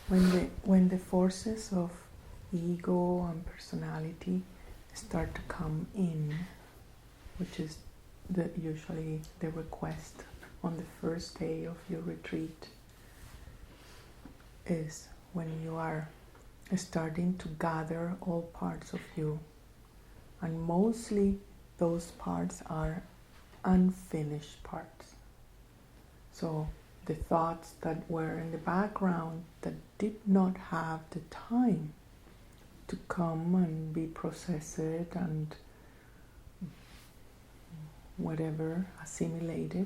When the forces of ego and personality start to come in, which is usually the request on the first day of your retreat, is when you are starting to gather all parts of you, and mostly those parts are unfinished parts. So the thoughts that were in the background that did not have the time to come and be processed and whatever, assimilated,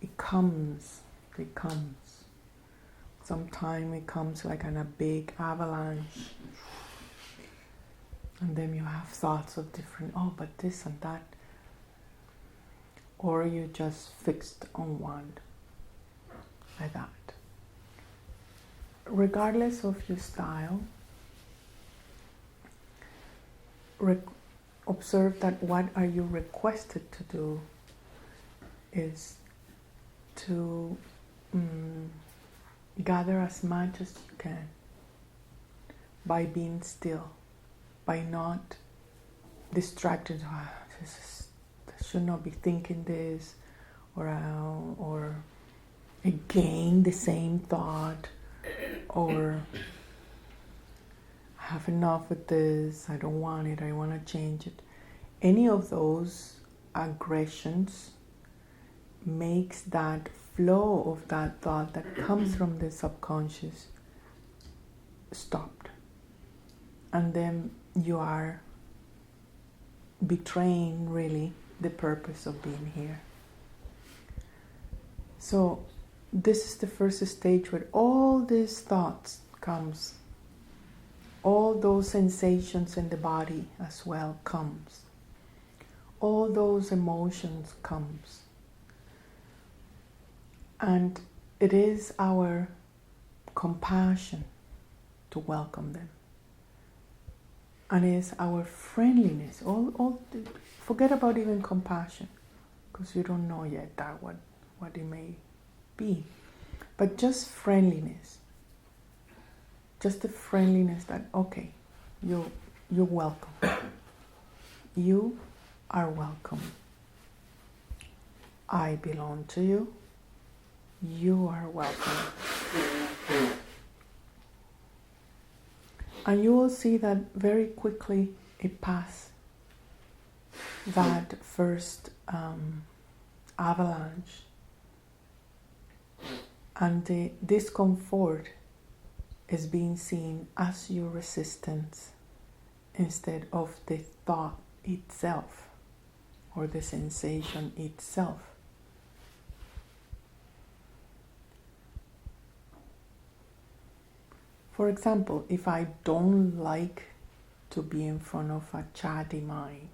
it comes. Sometimes it comes like in a big avalanche, and then you have thoughts of different, but this and that, or you just fixed on one, like that. Regardless of your style, observe that what are you requested to do is to gather as much as you can by being still, by not distracted. I should not be thinking this, or again the same thought, or I have enough with this, I don't want it, I want to change it. Any of those aggressions makes that flow of that thought that comes from the subconscious stopped. And then you are betraying really the purpose of being here. So this is the first stage where all these thoughts comes, all those sensations in the body as well comes, all those emotions comes. And it is our compassion to welcome them. And it is our friendliness. Forget about even compassion, because you don't know yet that what it may be. But just friendliness. Just the friendliness that, okay, you're welcome. You are welcome. I belong to you. You are welcome. And you will see that very quickly it passes that first avalanche. And the discomfort is being seen as your resistance instead of the thought itself or the sensation itself. For example, if I don't like to be in front of a chatty mind,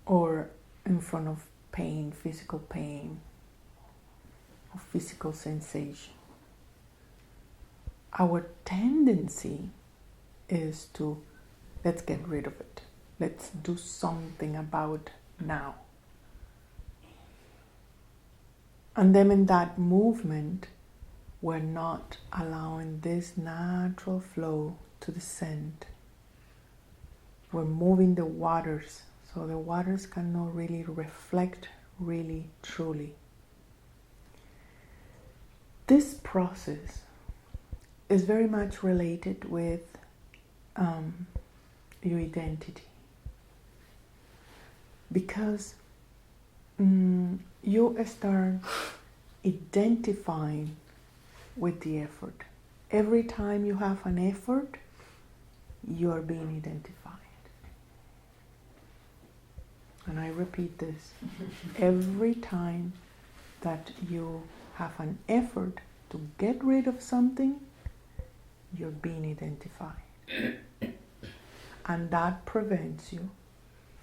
or in front of pain, physical pain, or physical sensation, our tendency is to, let's get rid of it. Let's do something about now. And then in that movement, we're not allowing this natural flow to descend. We're moving the waters, so the waters cannot really reflect really, truly. This process is very much related with your identity. Because you start identifying with the effort. Every time you have an effort, you are being identified. And I repeat this. Every time that you have an effort to get rid of something, you're being identified. And that prevents you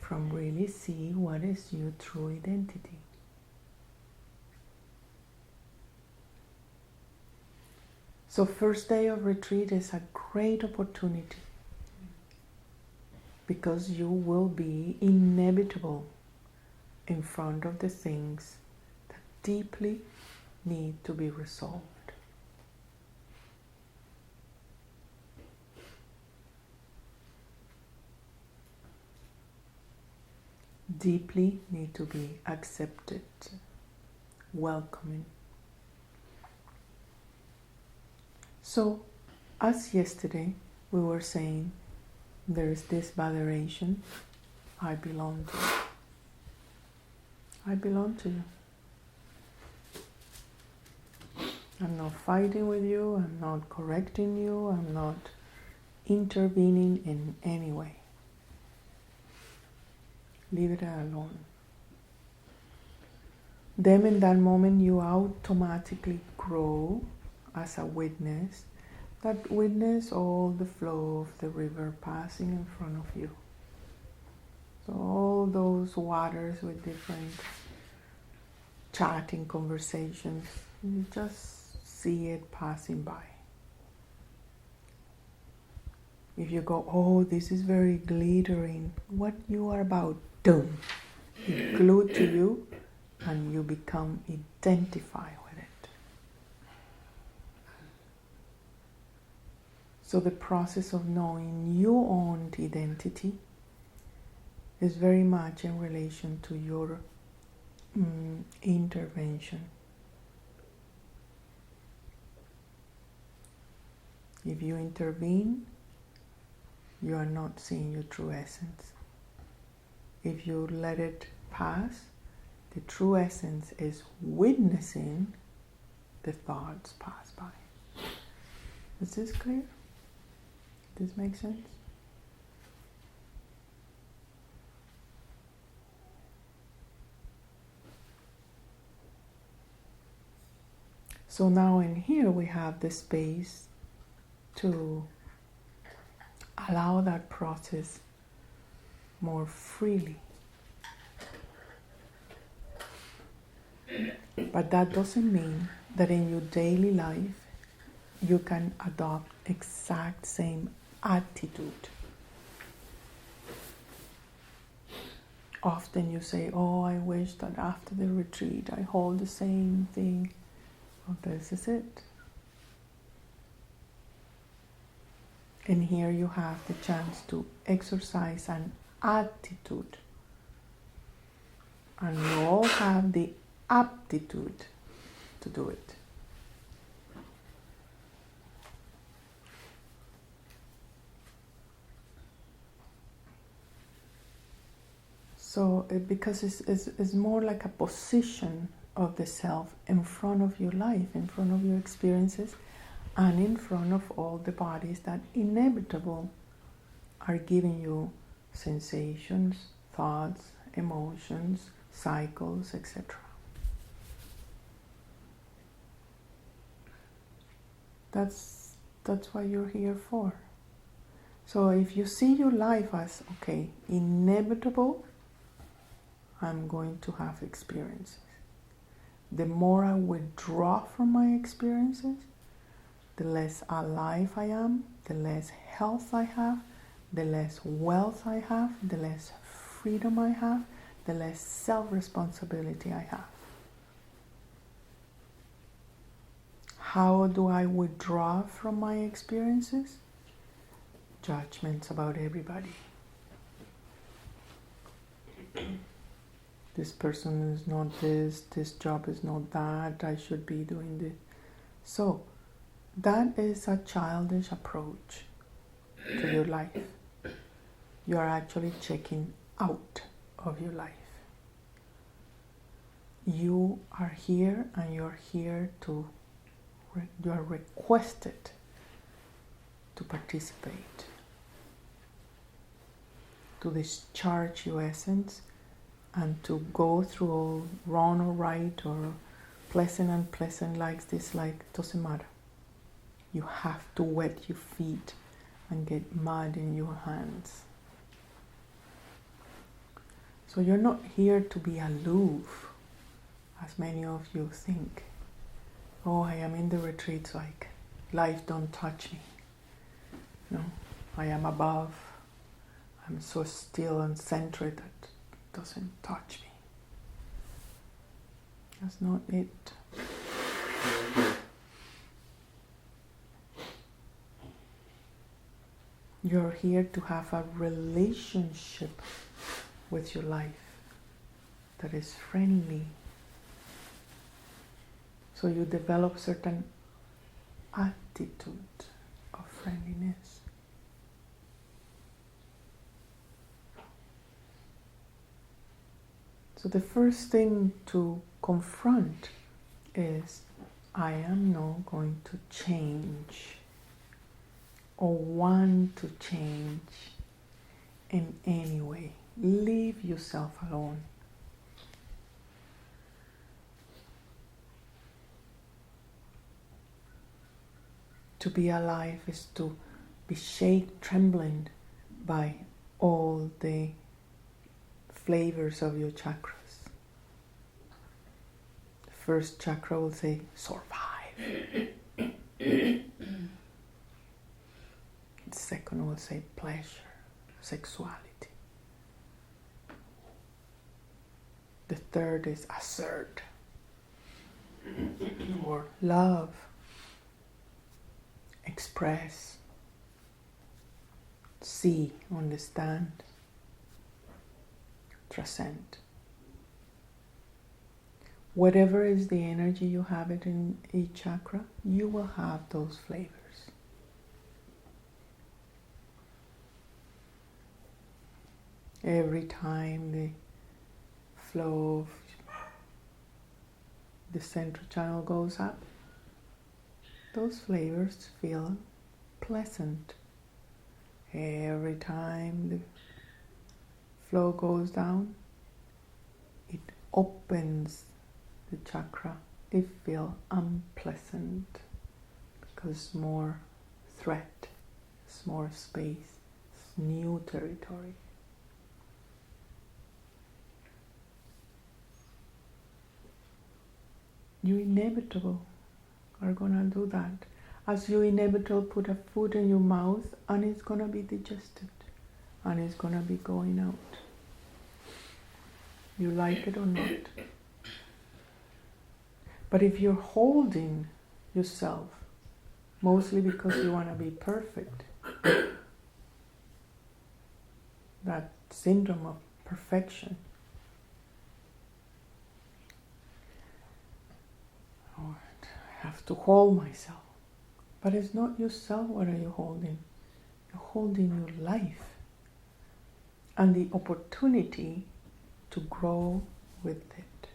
from really seeing what is your true identity. So first day of retreat is a great opportunity, because you will be inevitable in front of the things that deeply need to be resolved. deeply need to be accepted, welcoming. So, as yesterday we were saying, there is this validation, I belong to you. I belong to you. I'm not fighting with you, I'm not correcting you, I'm not intervening in any way. Leave it alone. Then in that moment you automatically grow as a witness, that witness all the flow of the river passing in front of you. So all those waters with different chatting conversations, you just see it passing by. If you go, oh, this is very glittering, what you are about, done. It glued to you and you become identified with it. So the process of knowing your own identity is very much in relation to your intervention. If you intervene, you are not seeing your true essence. If you let it pass, the true essence is witnessing the thoughts pass by. Is this clear? Does this make sense? So now in here we have the space to allow that process more freely. But that doesn't mean that in your daily life you can adopt exact same attitude. Often you say, oh, I wish that after the retreat I hold the same thing. Well, this is it. And here you have the chance to exercise an attitude. And you all have the aptitude to do it. So because it's more like a position of the self in front of your life, in front of your experiences, and in front of all the bodies that inevitable are giving you sensations, thoughts, emotions, cycles, etc. That's what you're here for. So if you see your life as, okay, inevitable, I'm going to have experiences. The more I withdraw from my experiences, the less alive I am, the less health I have, the less wealth I have, the less freedom I have, the less self-responsibility I have. How do I withdraw from my experiences? Judgments about everybody. This person is not this job is not that, I should be doing this. So, that is a childish approach to your life. You are actually checking out of your life. You are here and you're here to, you are requested to participate, to discharge your essence, and to go through all wrong or right or pleasant and unpleasant, likes, dislike, doesn't matter. You have to wet your feet and get mud in your hands. So you're not here to be aloof, as many of you think. Oh, I am in the retreats, like life don't touch me. No, I am above. I'm so still and centered that doesn't touch me. That's not it. You're here to have a relationship with your life. that is friendly. So you develop certain attitude of friendliness. So the first thing to confront is, I am not going to change or want to change in any way. Leave yourself alone. To be alive is to be trembling by all the flavors of your chakras. The first chakra will say, survive. The second will say, pleasure, sexuality. The third is assert, or love, express, see, understand, transcend. Whatever is the energy you have it in each chakra, you will have those flavors. Every time the flow of the central channel goes up, those flavors feel pleasant. Every time the flow goes down, it opens the chakra. It feels unpleasant because it's more threat, it's more space, it's new territory. You inevitable are gonna do that. As you inevitable put a food in your mouth and it's gonna be digested and it's gonna be going out. You like it or not. But if you're holding yourself, mostly because you wanna be perfect, that syndrome of perfection, I have to hold myself. But it's not yourself. What are you holding? You're holding your life and the opportunity to grow with it.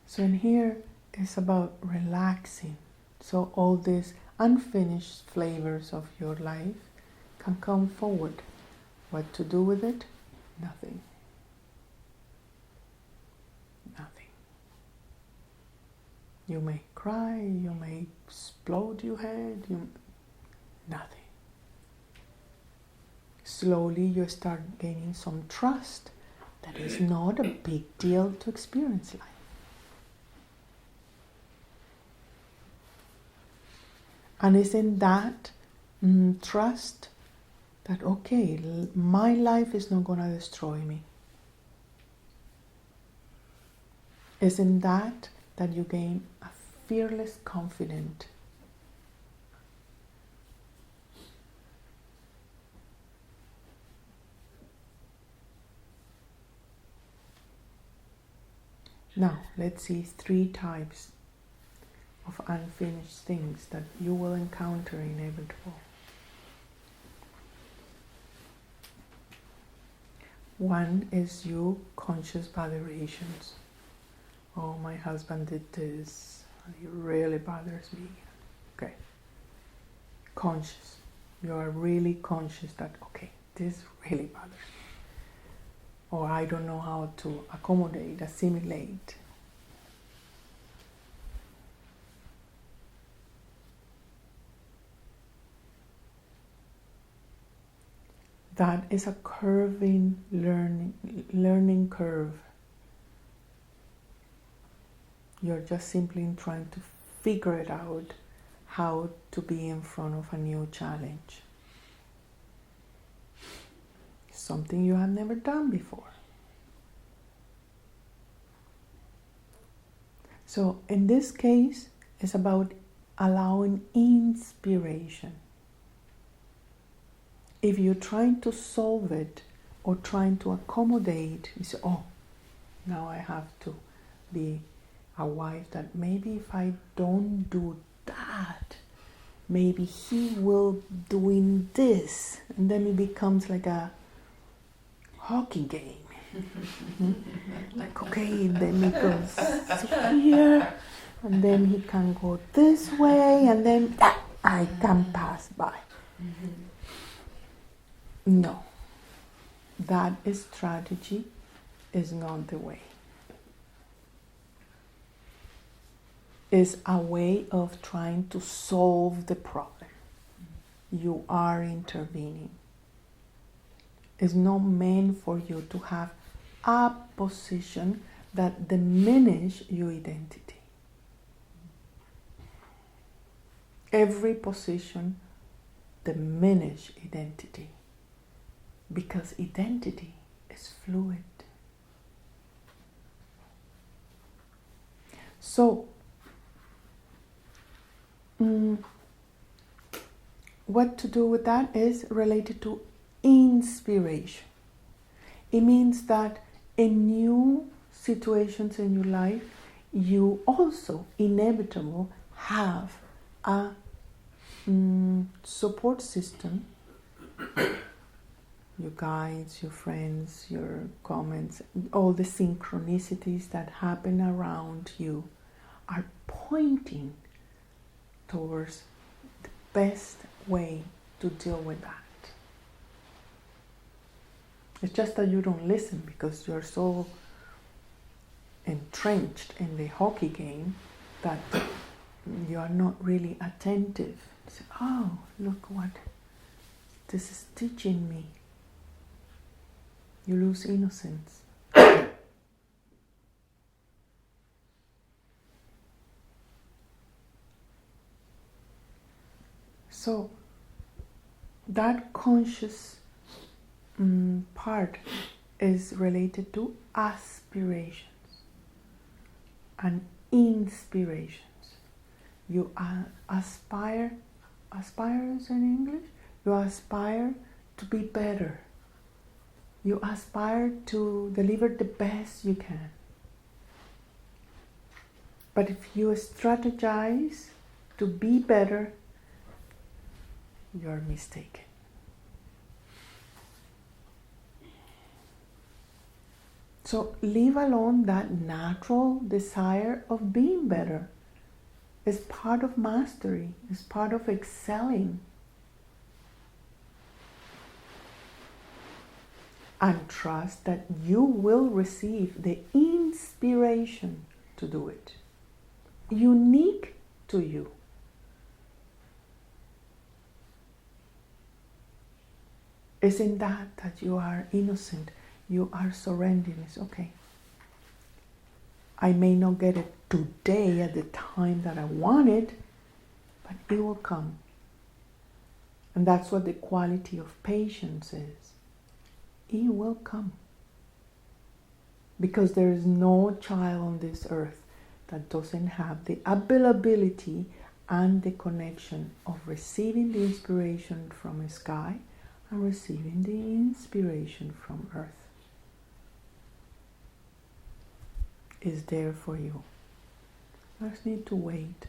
So in here it's about relaxing. So all these unfinished flavors of your life can come forward. What to do with it? Nothing. Nothing. You may cry, you may explode your head, nothing. Slowly you start gaining some trust that it's not a big deal to experience life. And it's in that trust that, okay, my life is not going to destroy me. It's in that you gain a fearless confidence. Now, let's see 3 types of unfinished things that you will encounter inevitable. One is you conscious validations. Oh, my husband did this, it really bothers me. Okay. Conscious. You are really conscious that, okay, this really bothers me. Or I don't know how to accommodate, assimilate. That is a curving learning curve. You're just simply trying to figure it out, how to be in front of a new challenge. Something you have never done before. So in this case, it's about allowing inspiration. If you're trying to solve it or trying to accommodate, you say, oh, now I have to be a wife that maybe if I don't do that, maybe he will doing this. And then it becomes like a hockey game. Like, okay, then he goes here, and then he can go this way, and then I can pass by. No, that strategy is not the way. It's a way of trying to solve the problem. You are intervening. It's not meant for you to have a position that diminish your identity. Every position diminish identity, because identity is fluid. So, what to do with that is related to inspiration. It means that in new situations in your life, you also inevitably have a support system, your guides, your friends, your comments, all the synchronicities that happen around you are pointing towards the best way to deal with that. It's just that you don't listen because you're so entrenched in the hockey game that you are not really attentive. Say, oh, look what this is teaching me. You lose innocence. So that conscious part is related to aspirations and inspirations. You aspire is in English? You aspire to be better. You aspire to deliver the best you can. But if you strategize to be better, you're mistaken. So leave alone that natural desire of being better. It's part of mastery. It's part of excelling. And trust that you will receive the inspiration to do it. Unique to you. It's in that you are innocent. You are surrendering. It's okay. I may not get it today at the time that I want it, but it will come. And that's what the quality of patience is. It will come. Because there is no child on this earth that doesn't have the availability and the connection of receiving the inspiration from the sky and receiving the inspiration from earth. Is there for you. You just need to wait.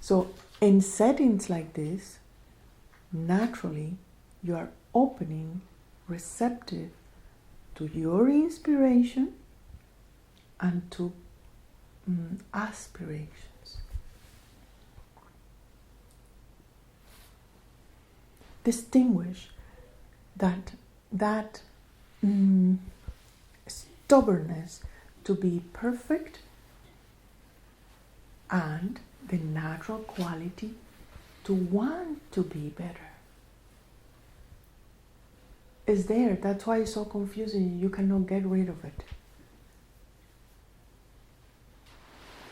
So in settings like this, naturally you are opening, receptive to your inspiration and to aspirations. Distinguish that stubbornness to be perfect and the natural quality to want to be better. Is there. That's why it's so confusing. You cannot get rid of it.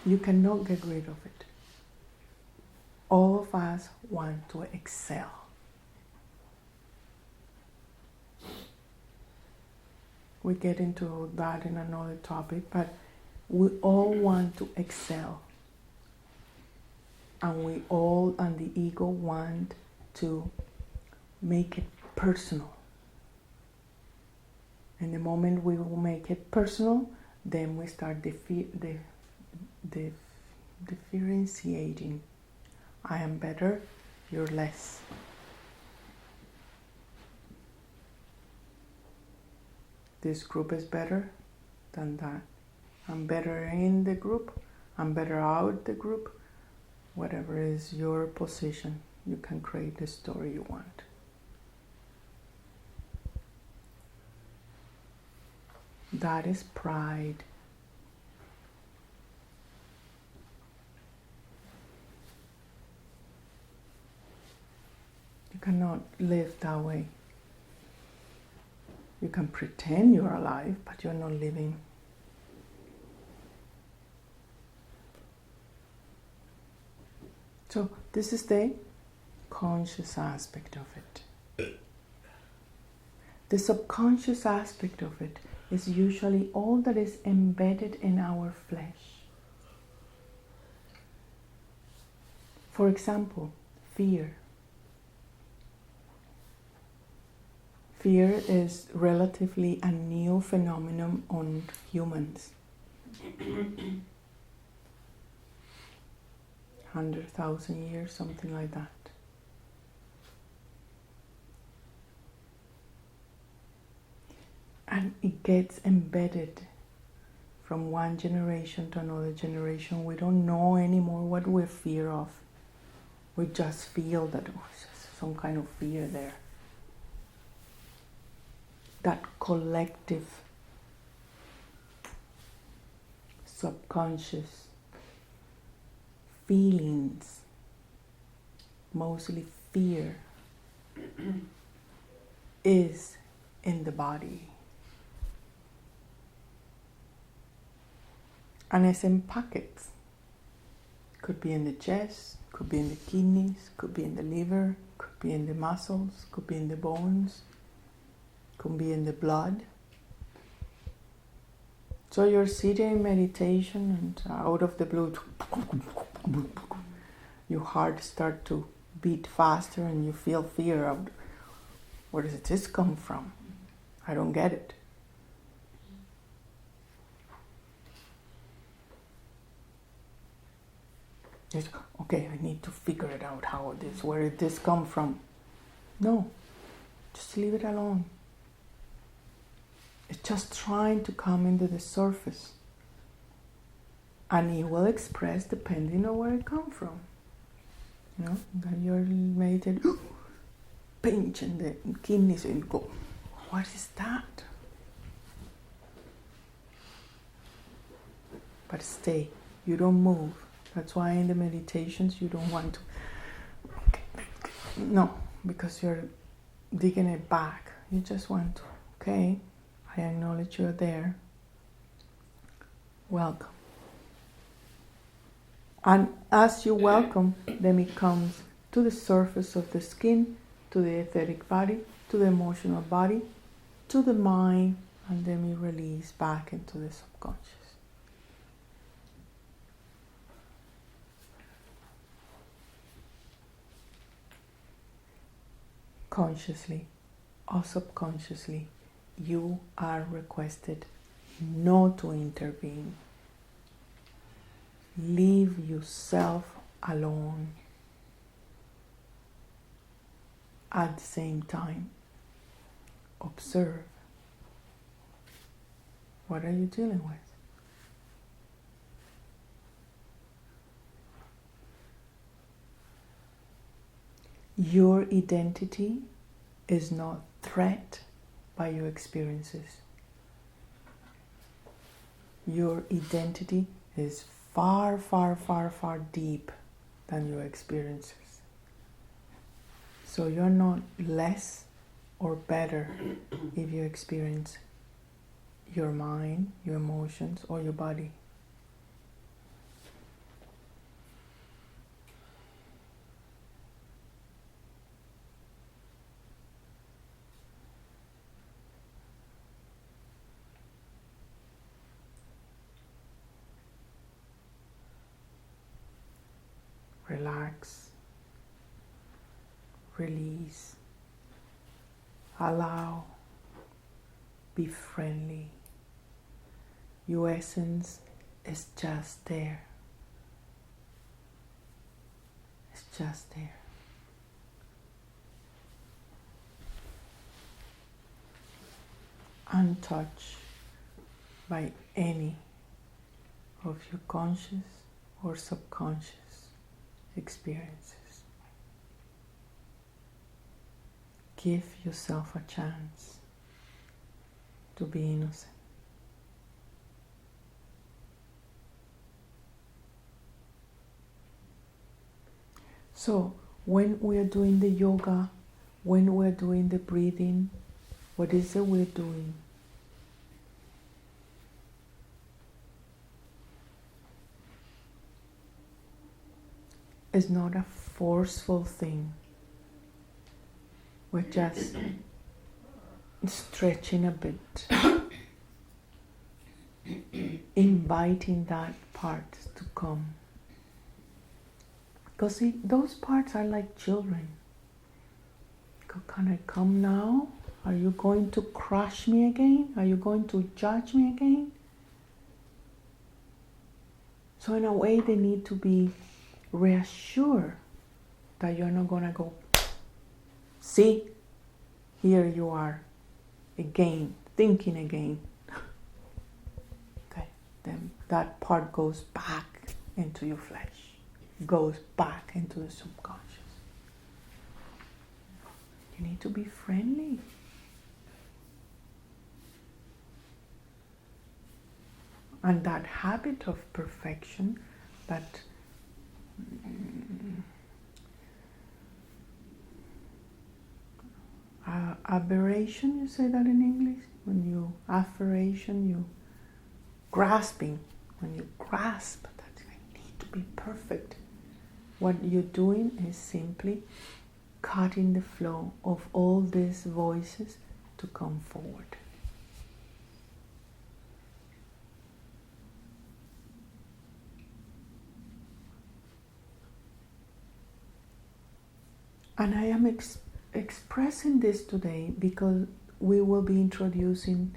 You cannot get rid of it. All of us want to excel. We get into that in another topic, but we all want to excel. And we all, and the ego, want to make it personal. And the moment we will make it personal, then we start differentiating. I am better, you're less. This group is better than that. I'm better in the group, I'm better out the group. Whatever is your position, you can create the story you want. That is pride. You cannot live that way. You can pretend you're alive, but you're not living. So this is the conscious aspect of it. The subconscious aspect of it is usually all that is embedded in our flesh. For example, fear. Fear is relatively a new phenomenon on humans. 100,000 years, something like that. And it gets embedded from one generation to another generation. We don't know anymore what we're fear of. We just feel that there's some kind of fear there. That collective, subconscious feelings, mostly fear, is in the body. And it's in pockets. Could be in the chest, could be in the kidneys, could be in the liver, could be in the muscles, could be in the bones, could be in the blood. So you're sitting in meditation and out of the blue, your heart starts to beat faster and you feel fear of, where does this come from? I don't get it. Just, okay, I need to figure it out, where did this come from? No, just leave it alone. It's just trying to come into the surface. And it will express depending on where it comes from. You know, that you're meditating, pinch in the kidneys and go, what is that? But stay, you don't move. That's why in the meditations you don't want to, no, because you're digging it back. You just want to, okay, I acknowledge you're there. Welcome. And as you welcome, then it comes to the surface of the skin, to the etheric body, to the emotional body, to the mind, and then we release back into the subconscious. Consciously or subconsciously, you are requested not to intervene. Leave yourself alone. At the same time, observe. What are you dealing with? Your identity is not threatened by your experiences. Your identity is far, far, far, far deep than your experiences. So you're not less or better if you experience your mind, your emotions, or your body. Relax, release, Allow. Be friendly. Your essence is just there. It's just there. Untouched by any of your conscious or subconscious experiences. Give yourself a chance to be innocent. So, when we're doing the yoga, when we're doing the breathing, what is it we're doing? It's not a forceful thing. We're just stretching a bit, inviting that part to come. Because see, those parts are like children. Can I come now? Are you going to crush me again? Are you going to judge me again? So in a way, they need to be reassured that you're not going to go, see, here you are again, thinking again. Okay, then that part goes back into your flesh, goes back into the subconscious. You need to be friendly. And that habit of perfection, that aberration, you say that in English? When you, affirmation, you grasping, when you grasp that I need to be perfect. What you're doing is simply cutting the flow of all these voices to come forward. And I am expressing this today because we will be introducing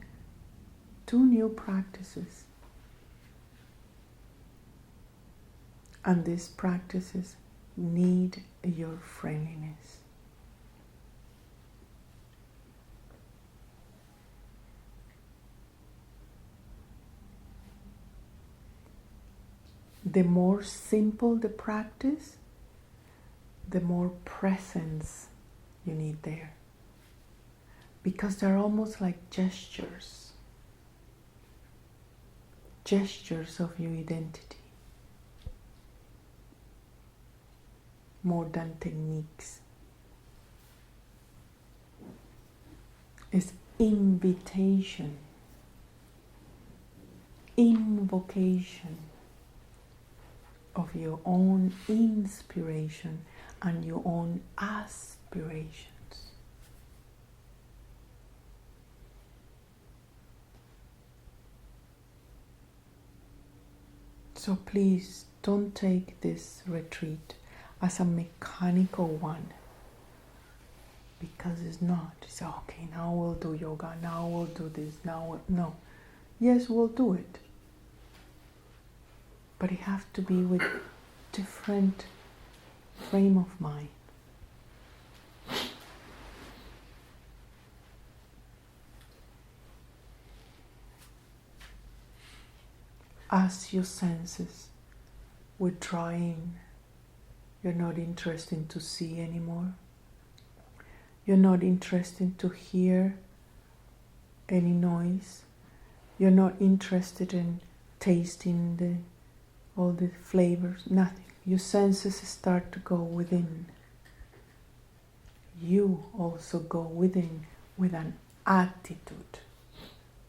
2 new practices. And these practices need your friendliness. The more simple the practice, the more presence you need there. Because they're almost like gestures. Gestures of your identity. More than techniques. It's invitation. Invocation of your own inspiration and your own aspirations. So please don't take this retreat as a mechanical one, because it's not. It's okay, now we'll do yoga, now we'll do this, no. Yes, we'll do it. But it has to be with different frame of mind. As your senses withdrawing, you're not interested to see anymore. You're not interested to hear any noise. You're not interested in tasting all the flavors, nothing. Your senses start to go within. You also go within with an attitude.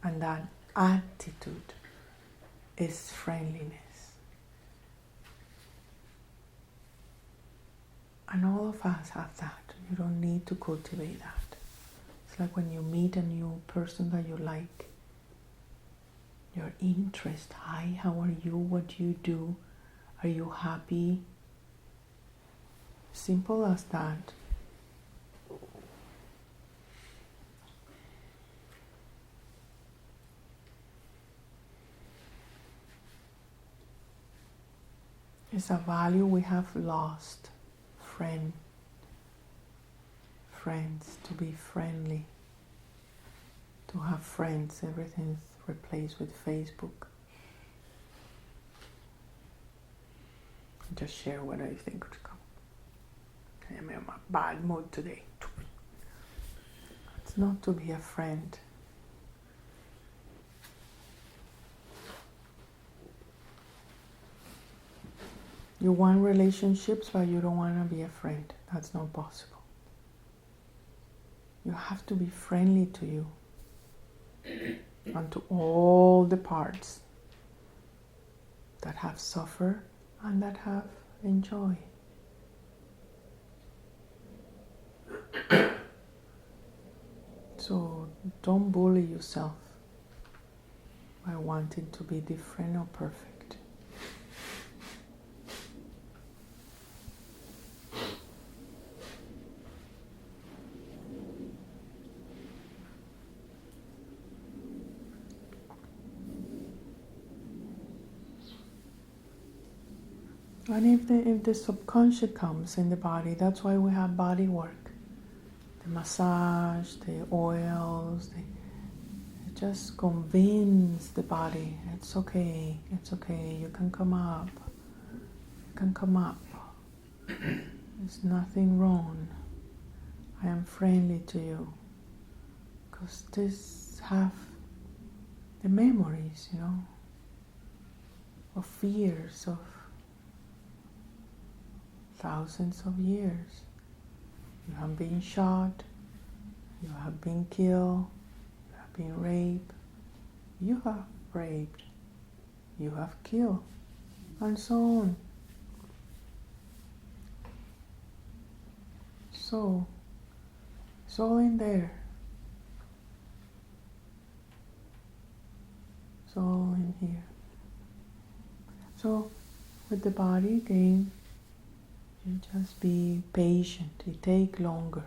And that attitude is friendliness. And all of us have that. You don't need to cultivate that. It's like when you meet a new person that you like. Your interest. Hi, how are you? What do you do? Are you happy? Simple as that. It's a value we have lost. Friends, to be friendly, to have friends. Everything's replaced with Facebook. Just share what I think. I'm in a bad mood today. It's not to be a friend. You want relationships, but you don't want to be a friend. That's not possible. You have to be friendly to you and to all the parts that have suffered and that have enjoyed. So don't bully yourself by wanting to be different or perfect. And if the subconscious comes in the body, that's why we have body work. The massage, the oils, it just convince the body, it's okay, you can come up. There's nothing wrong. I am friendly to you. Because this have the memories, of fears, of thousands of years. You have been shot, you have been killed, you have been raped, you have raped, you have killed, and so on. So, it's all in there. It's all in here. So, with the body again, you just be patient. It takes longer.